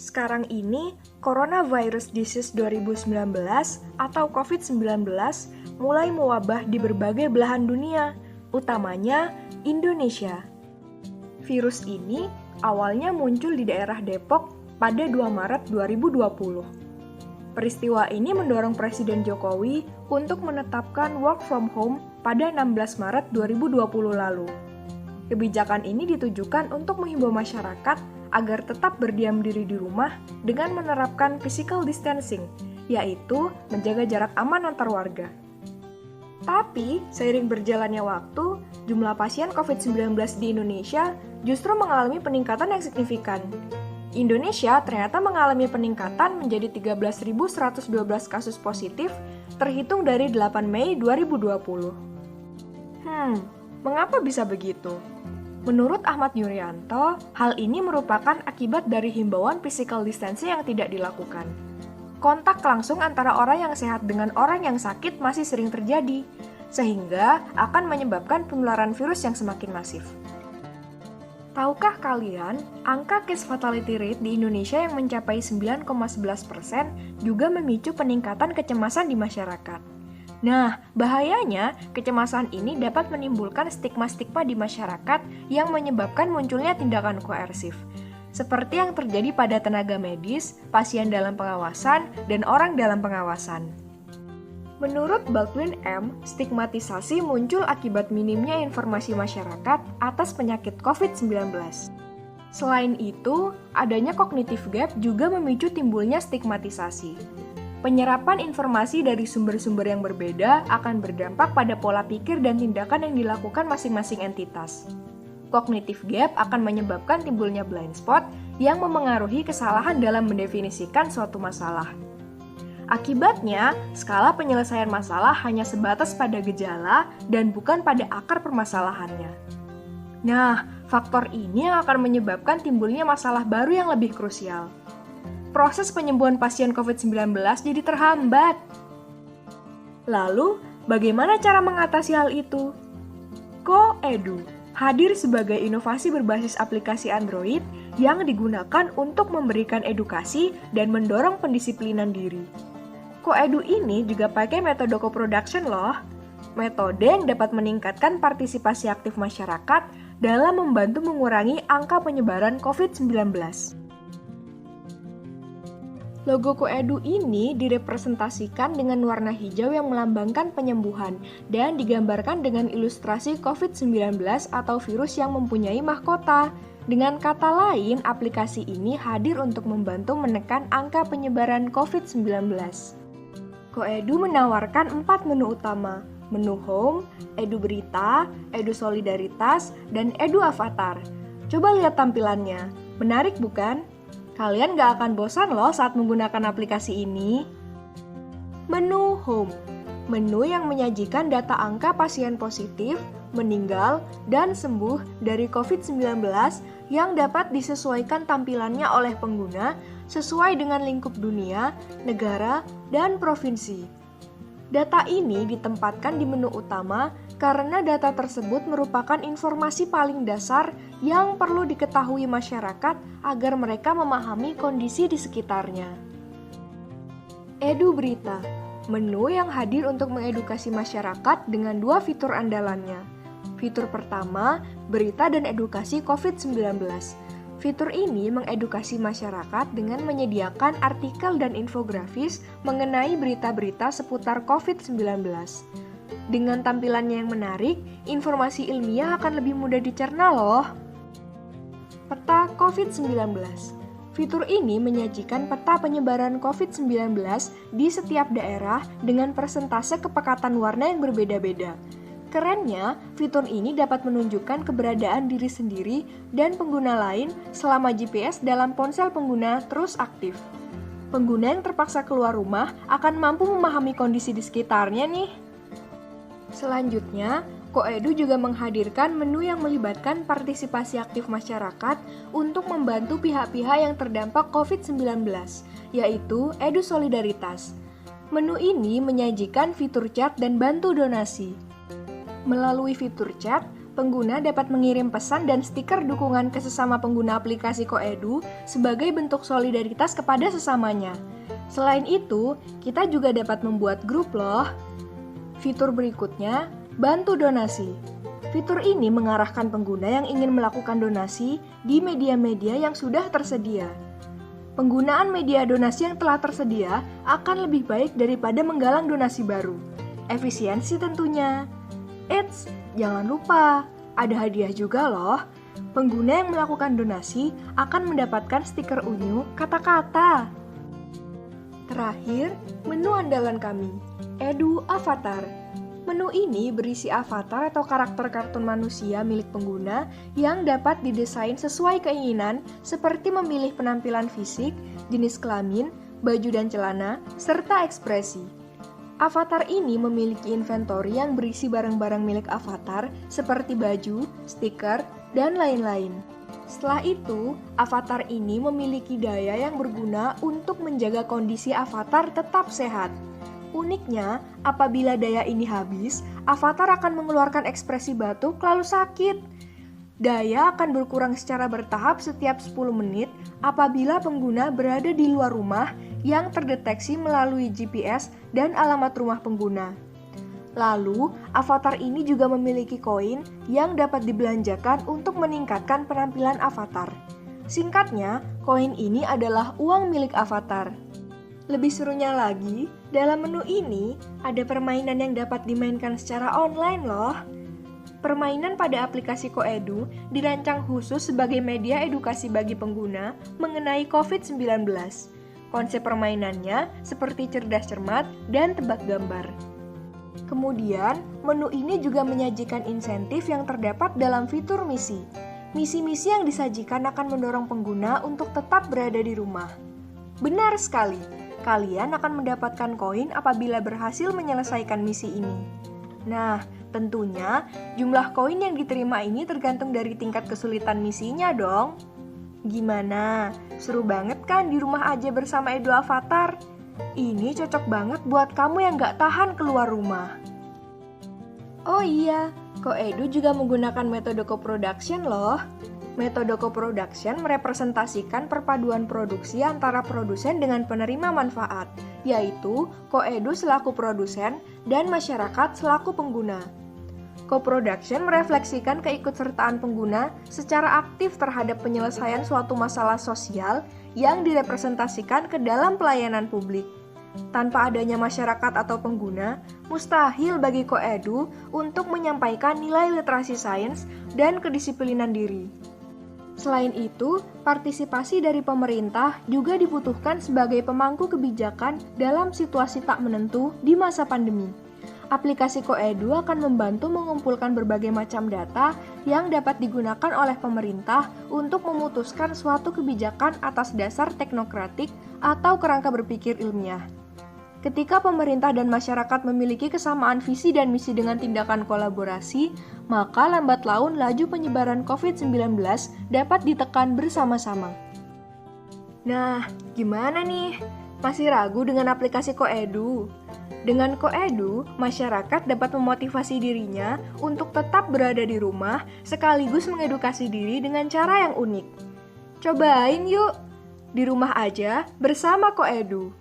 Sekarang ini, Coronavirus Disease 2019 atau COVID-19 mulai mewabah di berbagai belahan dunia, utamanya Indonesia. Virus ini awalnya muncul di daerah Depok pada 2 Maret 2020. Peristiwa ini mendorong Presiden Jokowi untuk menetapkan work from home pada 16 Maret 2020 lalu. Kebijakan ini ditujukan untuk menghimbau masyarakat agar tetap berdiam diri di rumah dengan menerapkan physical distancing, yaitu menjaga jarak aman antar warga. Tapi, seiring berjalannya waktu, jumlah pasien COVID-19 di Indonesia justru mengalami peningkatan yang signifikan. Indonesia ternyata mengalami peningkatan menjadi 13.112 kasus positif terhitung dari 8 Mei 2020. Mengapa bisa begitu? Menurut Ahmad Yuryanto, hal ini merupakan akibat dari himbauan physical distancing yang tidak dilakukan. Kontak langsung antara orang yang sehat dengan orang yang sakit masih sering terjadi, sehingga akan menyebabkan penularan virus yang semakin masif. Tahukah kalian, angka case fatality rate di Indonesia yang mencapai 9,11% juga memicu peningkatan kecemasan di masyarakat. Nah, bahayanya, kecemasan ini dapat menimbulkan stigma-stigma di masyarakat yang menyebabkan munculnya tindakan koersif, seperti yang terjadi pada tenaga medis, pasien dalam pengawasan, dan orang dalam pengawasan. Menurut Baldwin M., stigmatisasi muncul akibat minimnya informasi masyarakat atas penyakit COVID-19. Selain itu, adanya cognitive gap juga memicu timbulnya stigmatisasi. Penyerapan informasi dari sumber-sumber yang berbeda akan berdampak pada pola pikir dan tindakan yang dilakukan masing-masing entitas. Cognitive gap akan menyebabkan timbulnya blind spot yang memengaruhi kesalahan dalam mendefinisikan suatu masalah. Akibatnya, skala penyelesaian masalah hanya sebatas pada gejala dan bukan pada akar permasalahannya. Nah, faktor ini yang akan menyebabkan timbulnya masalah baru yang lebih krusial. Proses penyembuhan pasien COVID-19 jadi terhambat. Lalu, bagaimana cara mengatasi hal itu? Koedu hadir sebagai inovasi berbasis aplikasi Android yang digunakan untuk memberikan edukasi dan mendorong pendisiplinan diri. Koedu ini juga pakai metode co-production loh. Metode yang dapat meningkatkan partisipasi aktif masyarakat dalam membantu mengurangi angka penyebaran COVID-19. Logo Koedu ini direpresentasikan dengan warna hijau yang melambangkan penyembuhan dan digambarkan dengan ilustrasi COVID-19 atau virus yang mempunyai mahkota. Dengan kata lain, aplikasi ini hadir untuk membantu menekan angka penyebaran COVID-19. Koedu menawarkan 4 menu utama, menu home, edu berita, edu solidaritas, dan edu avatar. Coba lihat tampilannya, menarik bukan? Kalian gak akan bosan loh saat menggunakan aplikasi ini. Menu home, menu yang menyajikan data angka pasien positif, meninggal, dan sembuh dari COVID-19 yang dapat disesuaikan tampilannya oleh pengguna sesuai dengan lingkup dunia, negara, dan provinsi. Data ini ditempatkan di menu utama karena data tersebut merupakan informasi paling dasar yang perlu diketahui masyarakat agar mereka memahami kondisi di sekitarnya. Edu Berita, menu yang hadir untuk mengedukasi masyarakat dengan 2 fitur andalannya. Fitur pertama, berita dan edukasi COVID-19. Fitur ini mengedukasi masyarakat dengan menyediakan artikel dan infografis mengenai berita-berita seputar COVID-19. Dengan tampilannya yang menarik, informasi ilmiah akan lebih mudah dicerna loh. Peta COVID-19. Fitur ini menyajikan peta penyebaran COVID-19 di setiap daerah dengan persentase kepekatan warna yang berbeda-beda. Kerennya, fitur ini dapat menunjukkan keberadaan diri sendiri dan pengguna lain selama GPS dalam ponsel pengguna terus aktif. Pengguna yang terpaksa keluar rumah akan mampu memahami kondisi di sekitarnya nih. Selanjutnya, Koedu juga menghadirkan menu yang melibatkan partisipasi aktif masyarakat untuk membantu pihak-pihak yang terdampak COVID-19, yaitu Edu Solidaritas. Menu ini menyajikan fitur chat dan bantu donasi. Melalui fitur chat, pengguna dapat mengirim pesan dan stiker dukungan ke sesama pengguna aplikasi Koedu sebagai bentuk solidaritas kepada sesamanya. Selain itu, kita juga dapat membuat grup loh. Fitur berikutnya, bantu donasi. Fitur ini mengarahkan pengguna yang ingin melakukan donasi di media-media yang sudah tersedia. Penggunaan media donasi yang telah tersedia akan lebih baik daripada menggalang donasi baru. Efisiensi tentunya. Eits, jangan lupa, ada hadiah juga loh. Pengguna yang melakukan donasi akan mendapatkan stiker unyu kata-kata. Terakhir, menu andalan kami, Edu Avatar. Menu ini berisi avatar atau karakter kartun manusia milik pengguna yang dapat didesain sesuai keinginan seperti memilih penampilan fisik, jenis kelamin, baju dan celana, serta ekspresi. Avatar ini memiliki inventory yang berisi barang-barang milik avatar seperti baju, stiker, dan lain-lain. Setelah itu, avatar ini memiliki daya yang berguna untuk menjaga kondisi avatar tetap sehat. Uniknya, apabila daya ini habis, avatar akan mengeluarkan ekspresi batuk lalu sakit. Daya akan berkurang secara bertahap setiap 10 menit apabila pengguna berada di luar rumah yang terdeteksi melalui GPS dan alamat rumah pengguna. Lalu, avatar ini juga memiliki koin yang dapat dibelanjakan untuk meningkatkan penampilan avatar. Singkatnya, koin ini adalah uang milik avatar. Lebih serunya lagi, dalam menu ini ada permainan yang dapat dimainkan secara online loh. Permainan pada aplikasi Koedu dirancang khusus sebagai media edukasi bagi pengguna mengenai COVID-19. Konsep permainannya seperti cerdas cermat dan tebak gambar. Kemudian, menu ini juga menyajikan insentif yang terdapat dalam fitur misi. Misi-misi yang disajikan akan mendorong pengguna untuk tetap berada di rumah. Benar sekali, kalian akan mendapatkan koin apabila berhasil menyelesaikan misi ini. Nah, tentunya jumlah koin yang diterima ini tergantung dari tingkat kesulitan misinya dong. Gimana? Seru banget kan di rumah aja bersama Edu Avatar? Ini cocok banget buat kamu yang gak tahan keluar rumah. Oh iya, Koedu juga menggunakan metode co-production loh. Metode co-production merepresentasikan perpaduan produksi antara produsen dengan penerima manfaat, yaitu Koedu selaku produsen dan masyarakat selaku pengguna. Co-production merefleksikan keikutsertaan pengguna secara aktif terhadap penyelesaian suatu masalah sosial yang direpresentasikan ke dalam pelayanan publik. Tanpa adanya masyarakat atau pengguna, mustahil bagi Koedu untuk menyampaikan nilai literasi sains dan kedisiplinan diri. Selain itu, partisipasi dari pemerintah juga dibutuhkan sebagai pemangku kebijakan dalam situasi tak menentu di masa pandemi. Aplikasi Koedu akan membantu mengumpulkan berbagai macam data yang dapat digunakan oleh pemerintah untuk memutuskan suatu kebijakan atas dasar teknokratik atau kerangka berpikir ilmiah. Ketika pemerintah dan masyarakat memiliki kesamaan visi dan misi dengan tindakan kolaborasi, maka lambat laun laju penyebaran COVID-19 dapat ditekan bersama-sama. Nah, gimana nih? Masih ragu dengan aplikasi Koedu? Dengan Koedu, masyarakat dapat memotivasi dirinya untuk tetap berada di rumah sekaligus mengedukasi diri dengan cara yang unik. Cobain yuk! Di rumah aja bersama Koedu.